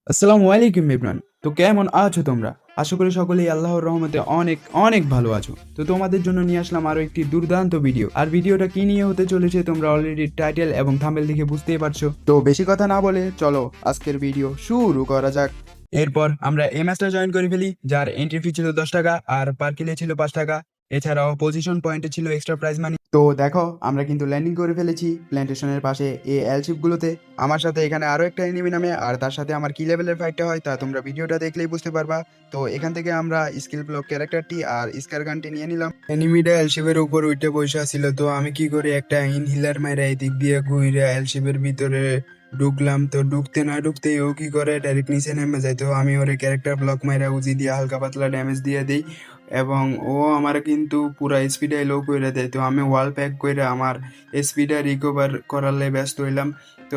আসসালামু আলাইকুম ইমরান। তো কেমন আছো তোমরা? আশা করি সকলেই আল্লাহর রহমতে অনেক অনেক ভালো আছো। তো তোমাদের জন্য নিয়ে আসলাম আরো একটি দুর্দান্ত ভিডিও। আর ভিডিওটা কি নিয়ে হতে চলেছে তোমরা অলরেডি টাইটেল এবং থাম্বনেল দেখে বুঝতেই পারছো। তো বেশি কথা না বলে চলো আজকের ভিডিও শুরু করা যাক। এরপর আমরা এই ম্যাচটা জয়েন করে ফেলি, যার এন্ট্রি ফি ছিল 10 টাকা আর পার কিলে ছিল 5 টাকা। এছাড়াও পজিশন পয়েন্টে ছিল এক্সট্রা প্রাইজ মানি। তো দেখো আমরা কিন্তু ল্যান্ডিং করে ফেলেছি প্ল্যান্টেশনের পাশে এই এলশিপগুলোতে। আমার সাথে এখানে আরো একটা এনিমি নামে আর তার সাথে আমার কি লেভেলের ফাইটটা হয় তা তোমরা ভিডিওটা দেখলেই বুঝতে পারবা। তো এখান থেকে আমরা স্কিল ব্লক ক্যারেক্টারটি আর স্কার গানটি নিয়ে নিলাম। এনিমিটা এলশিপের উপর উঠে বসে ছিল, তো আমি কি করি একটা ইনহিলার মাইরা এই দিক দিয়ে ঘুরে এলশিপের ভিতরে ঢুকলাম। তো ঢুকতে না ঢুকতেই ও কি করে ডাইরেক্ট নিচে নেমে যায়। তো আমি ওরে ক্যারেক্টার ব্লক মাইরা উজি দিয়ে হালকা পাতলা ড্যামেজ দিয়ে দিই এবং ও আমার কিন্তু পুরা স্পিডে লো করে দেয়। তো আমি ওয়াল প্যাক করে আমার স্পিডটা রিকভার করালে ব্যস্ত হইলাম। তো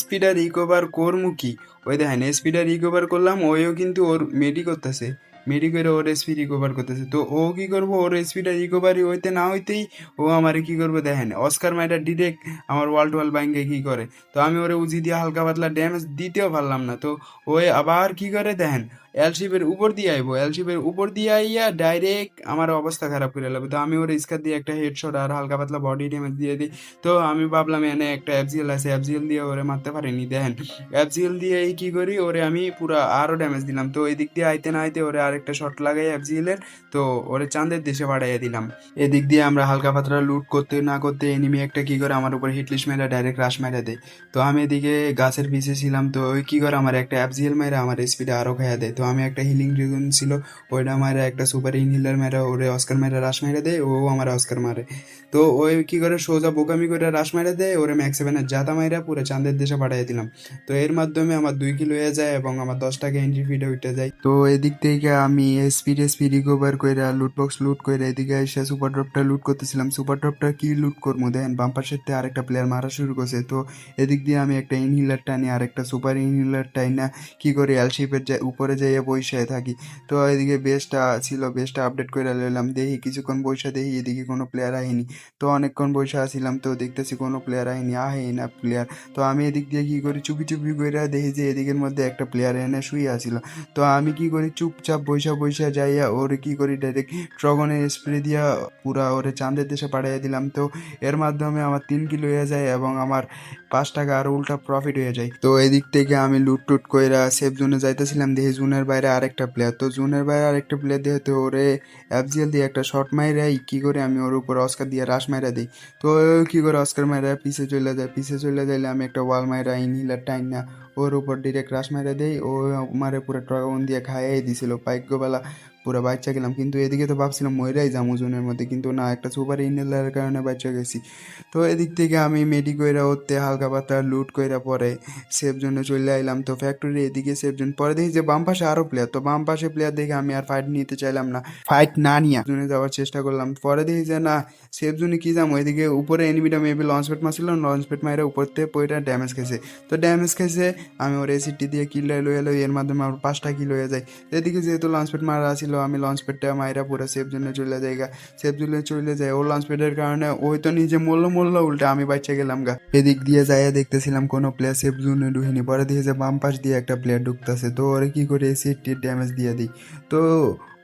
স্পিডটা রিকভার করমু কি, ওই দেখেন স্পিডটা রিকভার করলাম, ওইও কিন্তু ওর মেডি করতেছে, মেডি করে ওর এসপি রিকভার করতেছে। তো ও কি করবো, ওর এসপিটা রিকভারি হইতে না হইতেই ও আমারে কি করবে দেখেন, অস্কার মাইটা ডিরেক্ট আমার ওয়াল টুয়াল ভাঙ্গে কি করে। তো আমি ওরে উজি দিয়ে হালকা পাতলা ড্যামেজ দিতেও পারলাম না। তো ওই আবার কি করে দেখেন, এলশিপের উপর দিয়ে আইবো, এলশিপের উপর দিয়ে আইয়া ডাইরেক্ট আমার অবস্থা খারাপ করে লাগবে। তো আমি ওর স্কার দিয়ে একটা হেডশট আর হালকা পাতলা বডি ড্যামেজ দিয়ে দিই। তো আমি ভাবলাম এনে একটা এফজিএল আছে, এফজিএল দিয়ে ওরে মারতে পারিনি দেখেন, এফজিএল দিয়ে এই কি করি ওরে আমি পুরা আরো ড্যামেজ দিলাম। তো এদিক দিয়ে আইতে না আইতে ওরে আরেকটা শট লাগাই এফজিএল এর, তো ওরে চাঁদের দেশে পাঠাইয়া দিলাম। এদিক দিয়ে আমরা হালকা পাতলা লুট করতে না করতে এনিমি একটা কি করে আমার উপর হিটলিস্ট মেরা ডাইরেক্ট রাশ মেরা দেয়। তো আমি এদিকে গাছের পিছে ছিলাম, তো ওই কি করে আমার একটা এফজিএল মেরা আমার স্পিডে আরো খাইয়া দেয়। তো আমি একটা হিলিং ড্রিগন ছিল, ওইটা মারা একটা সুপার ইনহিলার মেরা ওরে অস্কার মেরা রাশ মেরে দেয়, ও আমার অস্কার মারে। তো ওই কি করে সোজা বোকামি করে রাশ মেরে দেয়, ওরে ম্যাক্স সেভেনের জাতা মাইরা পুরো চাঁদের দেশে পাঠিয়ে দিলাম। তো এর মাধ্যমে আমার 2 কিল হয়ে যায় এবং আমার 10 টাকা এন্ট্রি ফিটা উঠে যায়। তো এদিক থেকে আমি স্পিড রিকভার করে লুট বক্স লুট করে এদিকে এসে সুপার ড্রপটা লুট করতেছিলাম। সুপার ড্রপটা কি লুট করবো দেখেন, বাম্পার সাথে আরেকটা প্লেয়ার মারা শুরু করছে। তো এদিক দিয়ে আমি একটা ইনহিলার টানি আর একটা সুপার ইনহিলার টাইনা কি করে এলশিপের উপরে যাইয়ে বসে থাকি। তো এদিকে বেসটা ছিল, বেসটা আপডেট করে নিলাম, দেখি কিছুক্ষণ বসে দেখি এদিকে কোনো প্লেয়ার আইনি। তো অনেকক্ষণ বসে আসছিলাম, তো দেখতেছি কোনো প্লেয়ার আইনি, আহেই না প্লেয়ার। তো আমি এদিক দিয়ে কি করি চুপি চুপি করে দেখি যে এদিকের মধ্যে একটা প্লেয়ার এনে শুয়ে আছিল। তো আমি কি করি চুপচাপ বৈশা বৈশা যাইয়া ওরে কি করি ডাইরেক্ট ড্রাগনের স্প্রে দিয়া পুরা ওরে চাঁদের দেশে পাঠিয়ে দিলাম। তো এর মাধ্যমে আমার 3 কিলো হয়ে যায় এবং আমার 5 টাকা আরো উল্টা প্রফিট হয়ে যায়। তো এদিক থেকে আমি লুট টুট কইরা সেফ জোনে যাইতেছিলাম, দেখি জোনের বাইরে আরেকটা প্লেয়ার। তো জোনের বাইরে আরেকটা প্লেয়ার দেখে তো ওরে এফজিএল দিয়ে একটা শট মাইরাই কি করে আমি ওর উপর অস্কার দিয়ে রাশ মাইরা দিই। তো ও কি করে অস্কার মাইরা পিছে চলে যায়, পিছে চলে যাইলে আমি একটা ওয়াল মাইরা ইনহিলার টাইম না ওর উপর ডিরেক্ট রাশ মাইরা দেই। ও মারে পুরো ড্রাগন দিয়ে খাইয়াই দিছিল, ভাগ্যবেলা পুরো বাচ্চা গেলাম। কিন্তু এদিকে তো ভাবছিলাম মইরাই যাম ওজনের মধ্যে, কিন্তু না, একটা সুপার ইনহেলারের কারণে বাচ্চা গেছি। তো এদিক থেকে আমি মেডি কইরা ওতে হালকা পাতলা লুট কইরা পরে সেফ জোনে চলে আইলাম। তো ফ্যাক্টরি এদিকে সেফ জোন, পরে দেখি যে বাম পাশে আরো প্লেয়ার। তো বাম পাশে প্লেয়ার দেখে আমি আর ফাইট নিতে চাইলাম না, ফাইট না নিয়ে জোনে যাওয়ার চেষ্টা করলাম। পরে দেখি যে না, সেফ জোনে কি যাম, ওইদিকে উপরে এনিমিটা মেবি লঞ্চ প্যাড মারছিল, লঞ্চ প্যাড মাইরা উপর থেকে পইটা ড্যামেজ খেয়েছে। তো ড্যামেজ খেয়েছে, আমি ওর এসিটি দিয়ে কিল লয়ে এলো, এর মাধ্যমে আমার 5টা কিল হয়ে যায়। এদিকে যেহেতু লঞ্চ প্যাড মারা ছিল, আমি লঞ্চ প্যাডটা মাইরা পুরো সেফ জোনে চলে যাই গা। সেফ জোনে চলে যায়, ও লঞ্চ প্যাডের কারণে ওই তো নিজে মরলো উল্টা আমি বাচ্চা গেলাম গা। এদিক দিয়ে যাইয়া দেখতেছিলাম কোনো প্লেয়ার সেফ জোনে ঢুকিনি, পরে দিয়ে যে বাম পাশ দিয়ে একটা প্লেয়ার ঢুকতেছে। তো ওরে কি করে এসিটির ড্যামেজ দিয়ে দিই। তো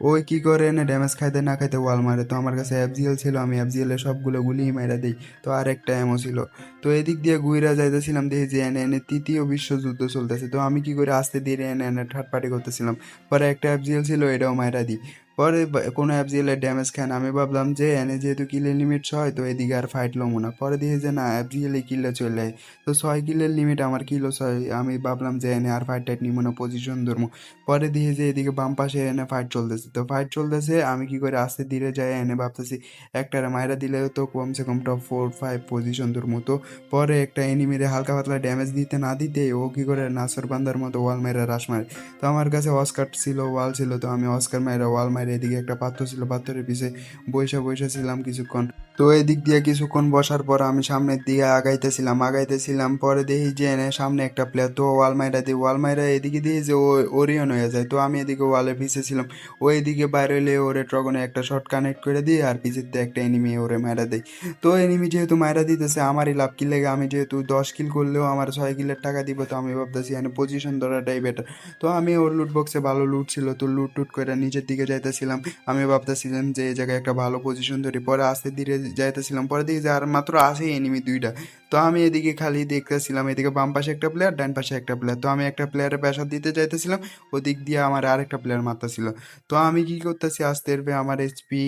ওই কি করে না ড্যামেজ খাইতে না খাইতে ওয়াল মারে। তো আমার কাছে এফজিএল ছিল, আমি এফজিএল এর সবগুলো গুলি মাইরা দিই। তো আর একটা এমও ছিল। তো এদিক দিয়ে ঘুইরা যাইতেছিলাম, দেখি যে এনে এনে তৃতীয় বিশ্বযুদ্ধ চলতেছে। তো আমি কি করে আস্তে ধীরে এনে এনে থার্ড পার্টি করতেছিলাম। পরে একটা এফজিএল ছিল, এটাও মাইরা দিই। পরে কোনো এফজিএল এর ড্যামেজ খান, আমি ভাবলাম যে এনে যেহেতু কিলের লিমিট 6, তো এদিকে আর ফাইট লমু না। পরে দিয়ে যে না, এফজিএল এই কিলে চলে যায়। তো 6 কিলের লিমিট, আমার কিলো 6, আমি ভাবলাম যে এনে আর ফাইট টাইট নিবো না, পজিশন ধরবো। পরে দিয়ে যে এদিকে বাম পাশে এনে ফাইট চলতেছে। তো ফাইট চলতেছে, আমি কি করে আস্তে ধীরে যাই এনে ভাবতেছি একটারে মাইরা দিলেও তো কমসে কম টপ 4-5 পজিশন ধরবো। তো পরে একটা এনিমিরে হালকা পাতলা ড্যামেজ দিতে না দিতে ও কি করে নাসর বান্দার মতো ওয়াল মেরে রাশ মারে। তো আমার কাছে অস্কার ছিল, ওয়াল ছিল, তো আমি অস্কার মাইরা ওয়াল মারে এদিকে একটা পাথর ছিল, পাথরের পিছে বইসা বইসা ছিলাম কিছুক্ষণ। তো এদিক দিয়ে কিছুক্ষণ বসার পর আমি সামনের দিকে আগাইতেছিলাম পরে দেখি যে সামনে একটা প্লেয়ার, তো ওয়াল মাইরা দিই, ওয়াল মাইরা এদিকে দিয়ে যে ও ওরিয়ন হয়ে যায়। তো আমি এদিকে ওয়ালের পিছে ছিলাম, ও এদিকে বাইরে হইলে ওরে ট্রগনে একটা শট কানেক্ট করে দিই আর পিছের দিয়ে একটা এনিমি ওরে মাইরা দেয়। তো এনিমি যেহেতু মাইরা দিতেছে আমারই লাভ, কি লেগে আমি যেহেতু 10 কিল করলেও আমার 6 কিলের টাকা দিব, তো আমি ভাবতেছি এখানে পজিশন ধরাটাই বেটার। তো আমি ওর লুট বক্সে ভালো লুট ছিল, তো লুট টুট করে নিচের দিকে যাইতেছিলাম। আমি ভাবতেছিলাম যে এই জায়গায় একটা ভালো পজিশন ধরি, পরে আস্তে ধীরে যাইতেছিলাম, পরে দেখি যে আর মাত্র আসে এনিমি 2টা। তো আমি এদিকে খালি দেখতেছিলাম, এদিকে বাম পাশে একটা প্লেয়ার, ডান পাশে একটা প্লেয়ার। তো আমি একটা প্লেয়ারের প্রেশার দিতে চাইতেছিলাম, ওদিক দিয়ে আমার আরেকটা প্লেয়ার মারতেছিল। তো আমি কি করতেছি, আস্তে আমার HP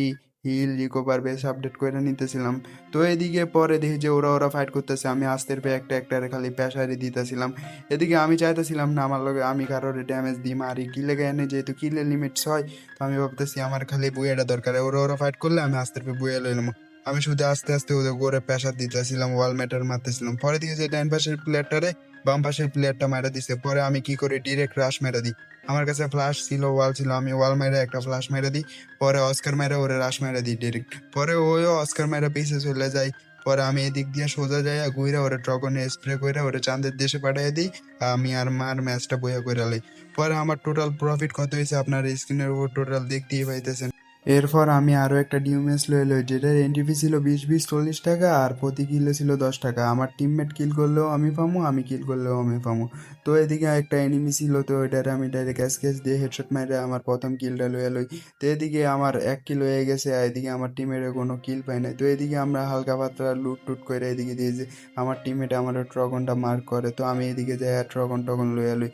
heal recover base update করে নিতেছিলাম। তো এদিকে পরে দেখি যে ওরা ফাইট করতেছে, আমি আস্তের পেয়ে একটা খালি প্রেশারই দিতেছিলাম। এদিকে আমি চাইতেছিলাম না আমার লগে আমি কারোর ড্যামেজ দিই মারি, কিলে এনে যেহেতু কিলের লিমিট 6। তো আমি ভাবতেছি আমার খালি বুয়েটা দরকার, ওরা ফাইট করলে আমি আস্তে পেয়ে বুয়ে লইলাম। আমি শুধু আস্তে আস্তে ওদের গোরে প্রেশার দিতেছিলাম, ওয়াল ম্যাটার মারতেছিলাম। পরে দিকে যে ডান পাশের প্লেয়ারটারে বাম পাশের প্লেয়ারটা মারা দিছে, পরে আমি কি করি ডিরেক্ট রাশ মেরা দিই। আমার কাছে ফ্লাশ ছিল, ওয়াল ছিল, আমি ওয়াল মেরে একটা ফ্লাশ মেরে দিই, পরে অস্কার মেরে ওরে রাশ মেরে দিই ডিরেক্ট। পরে ওইও অস্কার মেরে পিছে চলে যায়। পরে আমি এদিক দিয়ে সোজা যাই ঘুরে ওরে ট্রগনে স্প্রে করে ওরে চাঁদের দেশে পাঠিয়ে দিই। আমি আর মার ম্যাচটা বইয়া করে লাই। পরে আমার টোটাল প্রফিট কত হয়েছে আপনার স্ক্রিনের উপর টোটাল দেখতেই পাইতেছেন। এরপর আমি আরও একটা ডিউ ম্যাচ লই যেটার এন্ট্রি ফি ছিল 20-20 40 টাকা আর প্রতি কিলে ছিল 10 টাকা। আমার টিমমেট কিল করলেও আমি পামো, আমি কিল করলেও আমি পামো। তো এদিকে একটা এনিমি ছিল, তো ওইটারে আমি ডাইরেক্ট ক্যাচ দিয়ে হেডশট মারে আমার প্রথম কিলটা লই। তো এদিকে আমার 1 কিল হয়ে গেছে, আর এদিকে আমার টিমের কোনো কিল পাই নাই। তো এদিকে আমরা হালকা পাতলা লুট টুট করে এদিকে দিয়ে যে আমার টিমমেট আমার ট্রগনটা মার্ক করে, তো আমি এদিকে যাই ট্রগন লই।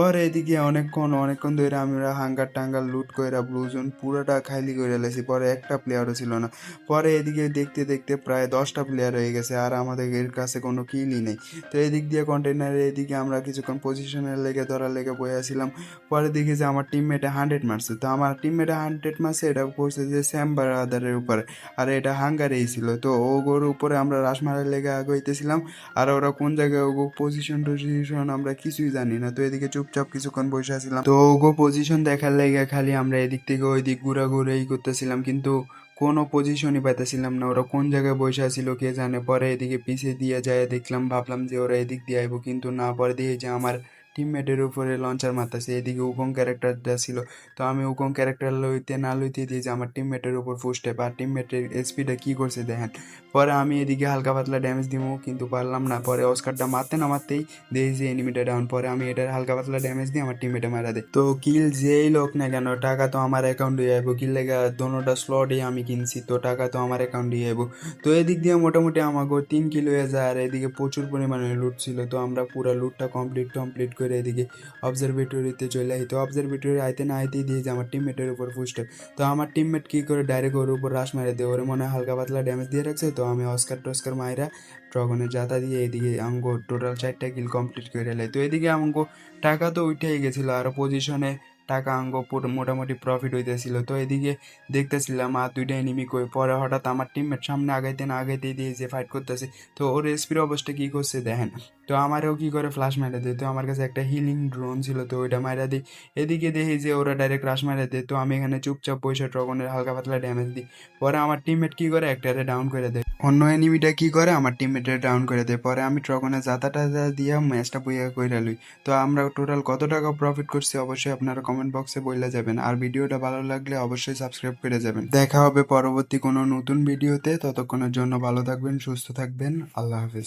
পরে এদিকে অনেকক্ষণ ধরে আমরা হাঙ্গার টাঙ্গার লুট কইরা ব্লু জোন পুরোটা খালি করে লেছি, পরে একটা প্লেয়ারও ছিল না। পরে এদিকে দেখতে দেখতে প্রায় 10টা প্লেয়ার হয়ে গেছে আর আমাদের এর কাছে কোনো কিলই নেই। তো এদিক দিয়ে কন্টেনারে এদিকে আমরা কিছুক্ষণ পজিশনের ধরার লেগে বসেছিলাম। পরে দেখি যে আমার টিমমেটে 100 মারছে, তো আমার টিমমেটে 100 মারছে, এটা পড়ছে যে স্যাম ব্রাদারের উপরে, আর এটা হাঙ্গারেই ছিল। তো ও গোর উপরে আমরা রাশ মারার লেগে আগাইতেছিলাম, আর ওরা কোন জায়গায় ওগো পজিশন টজিশন আমরা কিছুই জানি না। তো এদিকে চুপচাপ কিছুক্ষণ বসে আছিলাম, তো ওগো পজিশন দেখার লেগে খালি আমরা এদিক থেকে ওই দিক ঘুরাঘুরি করতেছিলাম, কিন্তু কোনো পজিশনই পাইতেছিলাম না। ওরা কোন জায়গায় বসে আছিল কে জানে। পরে এদিকে পিছিয়ে দিয়ে যায় দেখলাম, ভাবলাম যে ওরা এদিক দিয়ে আইবো, কিন্তু না। পরে দিয়ে যে আমার টিমমেটের উপরে লঞ্চার মারতেছে, এদিকে উকং ক্যারেক্টারটা ছিল। তো আমি উকং ক্যারেক্টার লইতে দিয়ে যে আমার টিমমেটের উপর ফুল স্টেপ, আর টিমমেটের এসপিটা কি করছে দেখেন। পরে আমি এদিকে হালকা পাতলা ড্যামেজ দিব, কিন্তু পারলাম না। পরে অস্কারটা মারতে না মারতেই দেখি যে এনিমিটা ডাউন। পরে আমি এটার হালকা পাতলা ড্যামেজ দিয়ে আমার টিমমেটে মারা দেয়। তো কিল যেই লোক না কেন, টাকা তো আমার অ্যাকাউন্টে যাইব, কিল লেগে দোনোটা স্লটে আমি কিনছি, তো টাকা তো আমার অ্যাকাউন্টে যাইব। তো এদিক দিয়ে মোটামুটি আমাকে 3 কিলো হয়ে যায়, আর এদিকে প্রচুর পরিমাণে লুট ছিল। তো আমরা পুরো লুটটা কমপ্লিট করে এদিকে অবজারভেটরিতে চলে আসি। তো অবজারভেটরি আইতে না আইতেই দিয়ে যে আমার টিমমেটের উপর ফুস্টেপ। তো আমার টিমমেট কি করে ডাইরেক্ট ওর উপর রাশ মেরে দেয়, ওরে মনে হয় হালকা পাতলা ড্যামেজ দিয়ে রাখছে। তো আমি অস্কার টস্কার মাইরা ড্রাগনের জাতা দিয়ে এদিকে আমগো টোটাল 4টা কিল কমপ্লিট করে এলাই। তো এদিকে আমগো টাকা তো উঠেই গেছিলো, আর পজিশনে টাকা আঙ্গো মোটামুটি প্রফিট হইতেছিল। তো এদিকে দেখতেছিলাম আর 2টা এনিমি কই। পরে হঠাৎ আমার টিমমেট সামনে আগাইতে না আগাইতেই দিয়ে যে ফাইট করতেছে। তো ওর এসপির অবস্থা কি করছে দেখেন। তো আমারও কি করে ফ্লাশ মারা দেয়। তো আমার কাছে একটা হিলিং ড্রোন ছিল, তো ওইটা মারা দিই। এদিকে দেখি যে ওরা ডাইরেক্ট রাশ মারা দেয়। তো আমি এখানে চুপচাপ পয়সা ড্রাগনের হালকা পাতলা ড্যামেজ দিই। পরে আমার টিমমেট কি করে একটারে ডাউন করে দেয়, অন্য এনিমিটা কি করে আমার টিমমেটের ডাউন করে দেয়। পরে আমি ট্রগনে জাতাটা দিয়ে ম্যাচটা বইয়া কইরা লই। তো আমরা টোটাল কত টাকা প্রফিট করছি অবশ্যই আপনারা কমেন্ট বক্সে বলে যাবেন, আর ভিডিওটা ভালো লাগলে অবশ্যই সাবস্ক্রাইব করে যাবেন। দেখা হবে পরবর্তী কোনো নতুন ভিডিওতে, ততক্ষণের জন্য ভালো থাকবেন, সুস্থ থাকবেন, আল্লাহ হাফেজ।